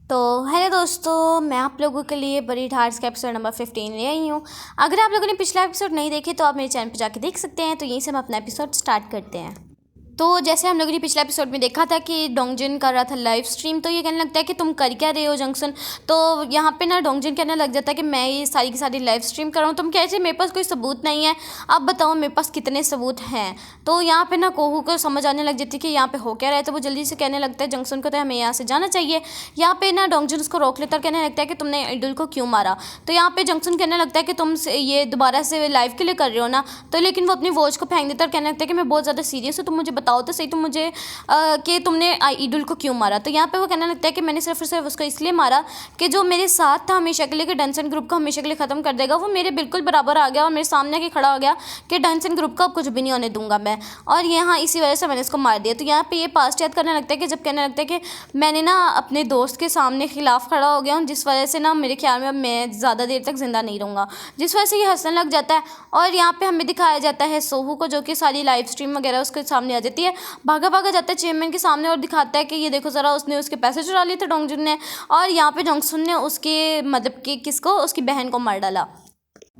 तो हेलो दोस्तों, मैं आप लोगों के लिए बड़ी हार्ट्स का एपिसोड नंबर 15 ले आई हूँ। अगर आप लोगों ने पिछला एपिसोड नहीं देखे तो आप मेरे चैनल पर जाके देख सकते हैं। तो यहीं से हम अपना एपिसोड स्टार्ट करते हैं। तो जैसे हम लोगों ने पिछले एपिसोड में देखा था कि डोंगजिन कर रहा था लाइव स्ट्रीम, तो ये कहने लगता है कि तुम कर क्या रहे हो जंक्शन। तो यहाँ पे ना डोंगजिन कहने लग जाता है कि मैं ये सारी की सारी लाइव स्ट्रीम कर रहा हूँ। तुम कहते मेरे पास कोई सबूत नहीं है, अब बताओ मेरे पास कितने सबूत हैं। तो यहाँ पे ना कोहू को समझ आने लग जाती है कि यहाँ पे हो क्या रहा है। तो वो जल्दी से कहने लगता है जंक्शन को तो हमें यहाँ से जाना चाहिए। यहाँ पे ना डोंगजिन उसको रोक लेता है और कहने लगता है कि तुमने आइडल को क्यों मारा। तो यहाँ पे जंक्शन कहने लगता है कि तुम ये दोबारा से लाइव के लिए कर रहे हो ना। तो लेकिन वो अपनी वॉच को फेंक देता है और कहने लगता है कि मैं बहुत ज़्यादा सीरियस हूँ, तुम मुझे बताओ तो सही, तुम मुझे कि तुमने आइडल को क्यों मारा। तो यहाँ पे वो कहने लगता है कि मैंने सिर्फ और सिर्फ उसको इसलिए मारा कि जो मेरे साथ था हमेशा के लिए, कि डेंसन ग्रुप को हमेशा के लिए ख़त्म कर देगा, वो मेरे बिल्कुल बराबर आ गया और मेरे सामने आके खड़ा हो गया कि डेंसन ग्रुप का अब कुछ भी नहीं होने दूंगा मैं, और यहाँ इसी वजह से मैंने इसको मार दिया। तो यहाँ पे ये पास्ट याद करने लगता है कि जब कहने लगता है कि मैंने ना अपने दोस्त के सामने खिलाफ खड़ा हो गया हूँ, जिस वजह से ना मेरे ख्याल में अब मैं ज़्यादा देर तक जिंदा नहीं रहूँगा, जिस वजह से ये हंसने लग जाता है। और यहाँ पे हमें दिखाया जाता है सोहू को, जो कि सारी लाइव स्ट्रीम वगैरह उसके सामने आ जाती है, भागा भागा जाता है चेयरमैन के सामने और दिखाता है कि ये देखो ज़रा, उसने उसके पैसे चुरा लिए थे डोंगजुन ने, और यहाँ पे जंक्शन ने उसके मतलब कि किसको, उसकी बहन को मार डाला।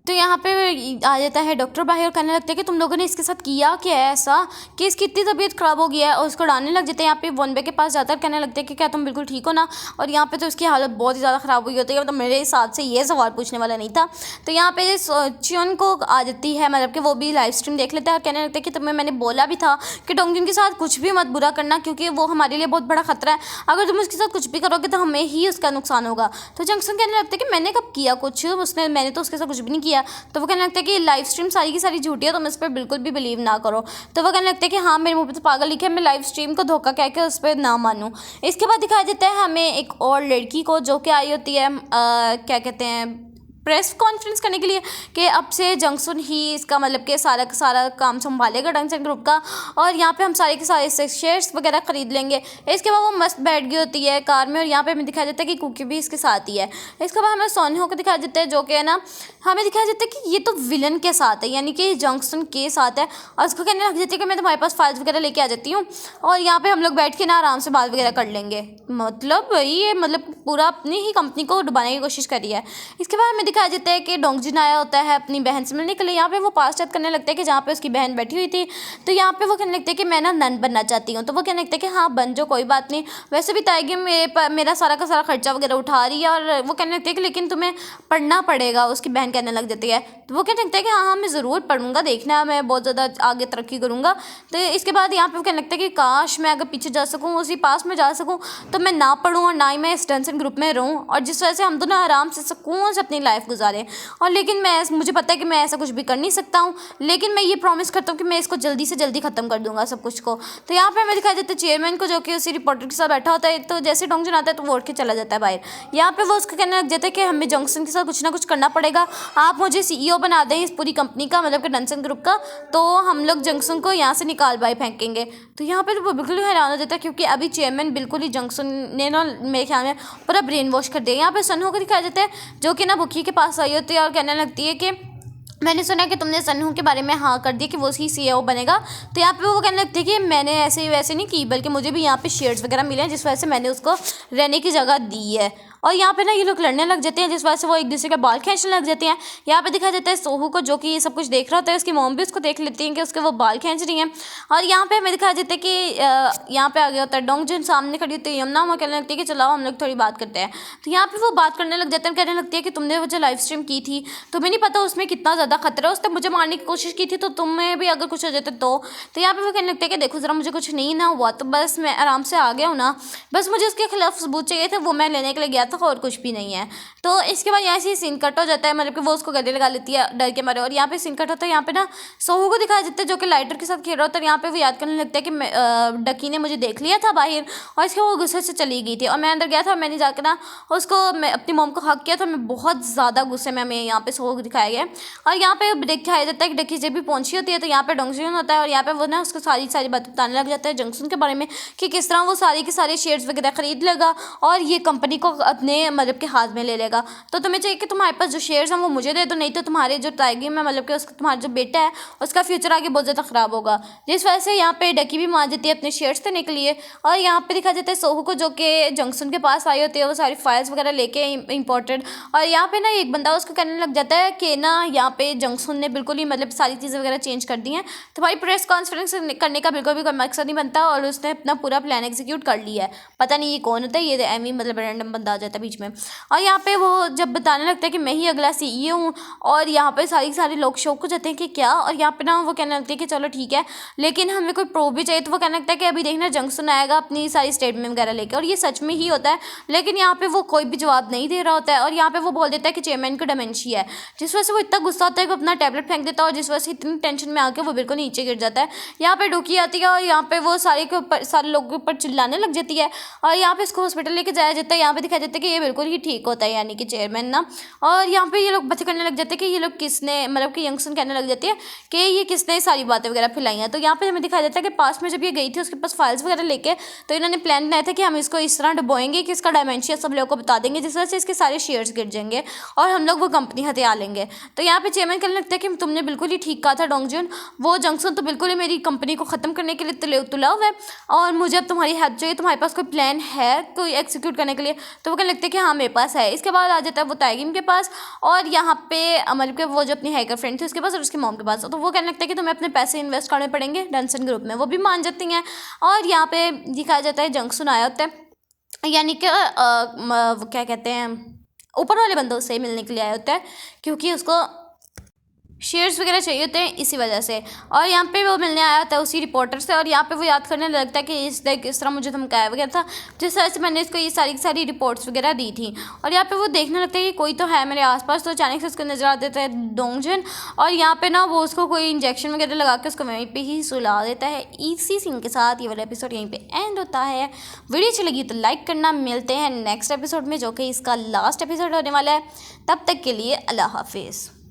तो यहाँ पे आ जाता है डॉक्टर बाहर और कहने लगते हैं कि तुम लोगों ने इसके साथ किया क्या है ऐसा कि इसकी इतनी तबीयत ख़राब हो गई है, और उसको डालने लग जाते हैं। यहाँ पे वनबे के पास जाता है, कहने लगते हैं कि क्या तुम बिल्कुल ठीक हो ना। और यहाँ पे तो उसकी हालत बहुत ही ज़्यादा ख़राब हुई होती है, मतलब मेरे हिसाब से ये सवाल पूछने वाला नहीं था। तो यहाँ पे चियन को आ जाती है, मतलब कि वो भी लाइव स्ट्रीम देख लेता है और कहने लगता है कि तुम्हें मैंने बोला भी था कि डोंगजुन के साथ कुछ भी मत बुरा करना, क्योंकि वो हमारे लिए बहुत बड़ा खतरा है, अगर तुम उसके साथ कुछ भी करोगे तो हमें ही उसका नुकसान होगा। तो जंक्शन कहने लगता है कि मैंने कब किया कुछ, मैंने तो उसके साथ कुछ भी नहीं किया। तो वो कहने लगता है कि लाइव स्ट्रीम सारी की सारी झूठी है, तुम इस पर बिल्कुल भी बिलीव ना करो। तो वो कहने लगता है कि हाँ, मेरे मुंह पे तो पागल लिखे, मैं लाइव स्ट्रीम को धोखा कह के उस पर ना मानूं। इसके बाद दिखाया देता है हमें एक और लड़की को, जो कि आई होती है क्या कहते हैं, प्रेस कॉन्फ्रेंस करने के लिए, कि अब से जंक्शन ही इसका मतलब कि सारा का सारा काम संभालेगा डेंसन ग्रुप का, और यहाँ पे हम सारे के सारे शेयर्स वगैरह खरीद लेंगे। इसके बाद वो मस्त बैठ गई होती है कार में, और यहाँ पे हमें दिखाया जाता है कि कुकी भी इसके साथ ही है। इसके बाद हमें सोनहो को दिखाया जाता है, जो कि है ना, हमें दिखाया जाता है कि ये तो विलन के साथ है, यानी कि जंक्शन के साथ है, और उसको कहने लग जाती है कि मैं तुम्हारे पास फाइल्स वगैरह लेके आ जाती हूँ, और यहाँ पे हम लोग बैठ के ना आराम से बात वगैरह कर लेंगे। मतलब ये मतलब पूरा अपनी ही कंपनी को डुबाने की कोशिश करी है। इसके बाद हमें दिखाया जाता है कि डोंगजिन आया होता है अपनी बहन से मिलने के लिए। यहाँ पे वो पास याद करने लगता है कि जहाँ पे उसकी बहन बैठी हुई थी। तो यहाँ पे वो कहने लगता है कि मैं ना नन बनना चाहती हूँ। तो वो कहने लगता है कि हाँ बन जो, कोई बात नहीं, वैसे भी ताएगी मेरा सारा का सारा खर्चा वगैरह उठा रही है। और वो कहने लगती है कि लेकिन तुम्हें पढ़ना पड़ेगा, उसकी बहन कहने लग जाती है। तो वो कहने लगता है कि हाँ हाँ मैं ज़रूर पढ़ूंगा, देखना मैं बहुत ज़्यादा आगे तरक्की करूँगा। तो इसके बाद यहाँ पे वो कहने लगता है कि काश मैं अगर पीछे जा सकूँ, उसी पास में जा सकूँ, तो मैं ना पढ़ूँ और ना ही मैं इस डेंसन ग्रुप में रहूँ, और जिस वजह से हम दोनों आराम से सुकून से अपनी लाइफ गुजारें। और लेकिन मुझे पता है कि मैं ऐसा कुछ भी कर नहीं सकता हूँ, लेकिन मैं ये प्रॉमिस करता हूँ कि मैं इसको जल्दी से जल्दी ख़त्म कर दूंगा सब कुछ को। तो यहाँ पे हमें दिखाई देता है चेयरमैन को, जो कि उसी रिपोर्टर के साथ बैठा होता है। तो जैसे डोंगजुन आता है तो वो उठ के चला जाता है बाहर। यहाँ पे वो उसको कहने लग जाता है कि हमें जंक्शन के साथ कुछ ना कुछ करना पड़ेगा, आप मुझे CEO बना दें इस पूरी कंपनी का, मतलब कि डेंसन ग्रुप का, तो हम लोग जंक्शन को यहाँ से निकाल बाई फेंकेंगे। तो यहाँ पे तो वो बिल्कुल हैरान हो जाता है, क्योंकि अभी चेयरमैन बिल्कुल ही जंक्शन ने ना मेरे ख्याल में पूरा ब्रेन वॉश कर दिया। यहाँ पे सनहो को दिखाया जाता है, जो कि ना बुकी के पास आई होती है और कहने लगती है कि मैंने सुना कि तुमने सनहू के बारे में हाँ कर दिया कि वो ही CEO बनेगा। तो यहाँ पे वो कहने लगती है कि मैंने ऐसे वैसे नहीं की, बल्कि मुझे भी यहाँ पे शेयर्स वगैरह मिले हैं, जिस वजह से मैंने उसको रहने की जगह दी है। और यहाँ पे ना ये लोग लड़ने लग जाते हैं, जिस वजह से वो एक दूसरे के बाल खींचने लग जाते हैं। यहाँ पे दिखाया जाता है सोहू को, जो कि ये सब कुछ देख रहा होता है, उसकी मॉम भी उसको देख लेती हैं कि उसके वो बाल खींच रही हैं। और यहाँ पे हमें दिखाया जाता है कि यहाँ पे आ गया होता है डोंगजुन, सामने खड़ी होती है यमुना, वो कहने लगती है कि चलाओ हम लोग थोड़ी बात करते हैं। तो यहाँ पे वो बात करने लग जाते हैं, कहने लगती है कि तुमने वो जो लाइव स्ट्रीम की थी, तुम्हें नहीं पता उसमें कितना ज़्यादा खतरा है, उसने मुझे मारने की कोशिश की थी, तो तुम्हें भी अगर कुछ हो जाता तो यहाँ पे वो कहने लगते हैं कि देखो ज़रा, मुझे कुछ नहीं ना हुआ, तो बस मैं आराम से आ गया हूँ ना, बस मुझे उसके खिलाफ सबूत चाहिए थे, वो मैं लेने के लिए गया था और कुछ भी नहीं है। तो इसके बाद यहाँ से सीन कट हो जाता है, मतलब कि वो उसको गले लगा लेती है डर के मारे। और यहाँ पे सीन कट होता है, यहाँ पे ना सोहू को दिखाया जाता है, जो कि लाइटर के साथ खेल रहा होता है। यहाँ पे वो याद करने लगता है कि डकी ने मुझे देख लिया था बाहर, और इसके वो गुस्से से चली गई थी, और मैं अंदर गया था, मैंने जाकर ना उसको अपनी मॉम को हक किया था। मैं बहुत ज़्यादा गुस्से में हमें यहाँ पे सोहू को दिखाया गया। और यहाँ पे दिखाया जाता है कि डकी जब भी पहुंची होती है, तो यहाँ पे डोंगजुन होता है, और यहाँ पे वो ना उसको सारी सारी बातें बताने लग जाता है जंक्शन के बारे में, कि किस तरह वो सारे के सारे शेयर्स वगैरह खरीद लेगा और ये कंपनी को अपने मतलब के हाथ में ले लेगा। तो तुम्हें चाहिए कि तुम्हारे पास जो शेयर्स हैं वो मुझे दे दो, नहीं तो तुम्हारे जो ताइगिम है मतलब कि उसका तुम्हारा जो बेटा है उसका फ्यूचर आगे बहुत ज़्यादा ख़राब होगा। जिस वजह से यहाँ पे डकी भी मान जाती है अपने शेयर्स देने के लिए। और यहाँ पे दिखा जाता है सोहू को, जो कि जंक्शन के पास आई होती है वो सारी फाइल्स वगैरह लेके इंपॉर्टेंट। और यहाँ पे ना एक बंदा उसको कहने लग जाता है कि ना यहाँ पे जंक्शन ने बिल्कुल ही मतलब सारी चीज़ें वगैरह चेंज कर दी हैं, तुम्हारी प्रेस कॉन्फ्रेंस करने का बिल्कुल भी कोई मकसद नहीं बनता, और उसने अपना पूरा प्लान एग्जीक्यूट कर लिया है। पता नहीं ये कौन होता है, ये एमी मतलब रैंडम बंदा आ जाता है बीच में। और यहाँ पे वो जब बताने लगता है कि मैं ही अगला CEO हूँ, और यहाँ पे सारे लोग शौक हो जाते हैं कि क्या। और यहाँ पे ना वो कहने लगते हैं कि चलो ठीक है, लेकिन हमें कोई प्रूफ भी चाहिए। तो वो कहने लगता है कि अभी देखना जंक्शन आएगा अपनी सारी स्टेटमेंट वगैरह लेकर, और ये सच में ही होता है। लेकिन यहाँ पे वो कोई भी जवाब नहीं दे रहा होता है, और यहाँ पे वो बोल देता है कि चेयरमैन को डिमेंशिया है, जिस वजह से वो इतना गुस्सा होता है कि अपना टैबलेट फेंक देता है, और जिस वजह से इतनी टेंशन में आके वो बिल्कुल नीचे गिर जाता है। यहाँ पे डुकी आती है और यहाँ पे वो सारे लोगों के ऊपर चिल्लाने लग जाती है, और यहाँ पे इसको हॉस्पिटल लेके जाया जाता है। यहाँ पे दिखाया जाता है कि ये बिल्कुल ही ठीक होता है, यानी कि चेयरमैन ना। और यहाँ पे ये लोग बातें करने लग जाते हैं कि ये लोग किसने मतलब कि यंगसन कहने लग जाती है कि ये किसने सारी बातें वगैरह फैलाई हैं। तो यहाँ पे हमें दिखाया जाता है कि पास में जब ये गई थी उसके पास फाइल्स वगैरह लेके, तो इन्होंने प्लान बनाया था कि हम इसको इस तरह डुबोएंगे कि इसका डायमेंशिया सब लोगों को बता देंगे, जिस वजह से इसके सारे शेयर्स गिर जाएंगे और हम लोग वो कंपनी हथिया लेंगे। तो यहाँ पे चेयरमैन कहने लगता है कि तुमने बिल्कुल ही ठीक कहा था डोंगजुन, वो जंक्शन तो बिल्कुल ही मेरी कंपनी को ख़त्म करने के लिए तुला हुआ है, और मुझे अब तुम्हारी हेल्प चाहिए। तुम्हारे पास कोई प्लान है कोई एग्जीक्यूट करने के लिए? तो वो कहने लगता है कि हाँ मेरे पास है। इसके बाद आ जाता है वो ताइगिम के पास, और यहाँ पे मतलब कि वो जो अपनी हैकर फ्रेंड थी उसके पास और उसकी मॉम के पास। तो वो कहने लगता है कि तुम्हें अपने पैसे इन्वेस्ट करने पड़ेंगे डेंसन ग्रुप में। वो भी मान जाती हैं, और यहाँ पे दिखाया जाता है जंक्शन आया होता है, यानी कि वो क्या कहते हैं, ऊपर वाले बंदों से मिलने के लिए आया होता है, क्योंकि उसको शेयर्स वगैरह चाहिए होते हैं इसी वजह से। और यहाँ पे वो मिलने आया था उसी रिपोर्टर से, और यहाँ पे वो याद करने लगता है कि इस तरह मुझे धमकाया वगैरह था, जिस तरह से मैंने इसको ये सारी रिपोर्ट्स वगैरह दी थी। और यहाँ पे वो देखने लगता है कि कोई तो है मेरे आसपास। तो अचानक से उसको नजर आ देता है डोंगजन, और यहाँ पे ना वो उसको कोई इंजेक्शन वगैरह लगा के उसको वहीं पर ही सुला देता है। इसी सीन के साथ ये वाला एपिसोड यहीं पर एंड होता है। वीडियो अच्छी लगी तो लाइक करना। मिलते हैं नेक्स्ट एपिसोड में, जो कि इसका लास्ट एपिसोड होने वाला है। तब तक के लिए अल्लाह हाफिज़।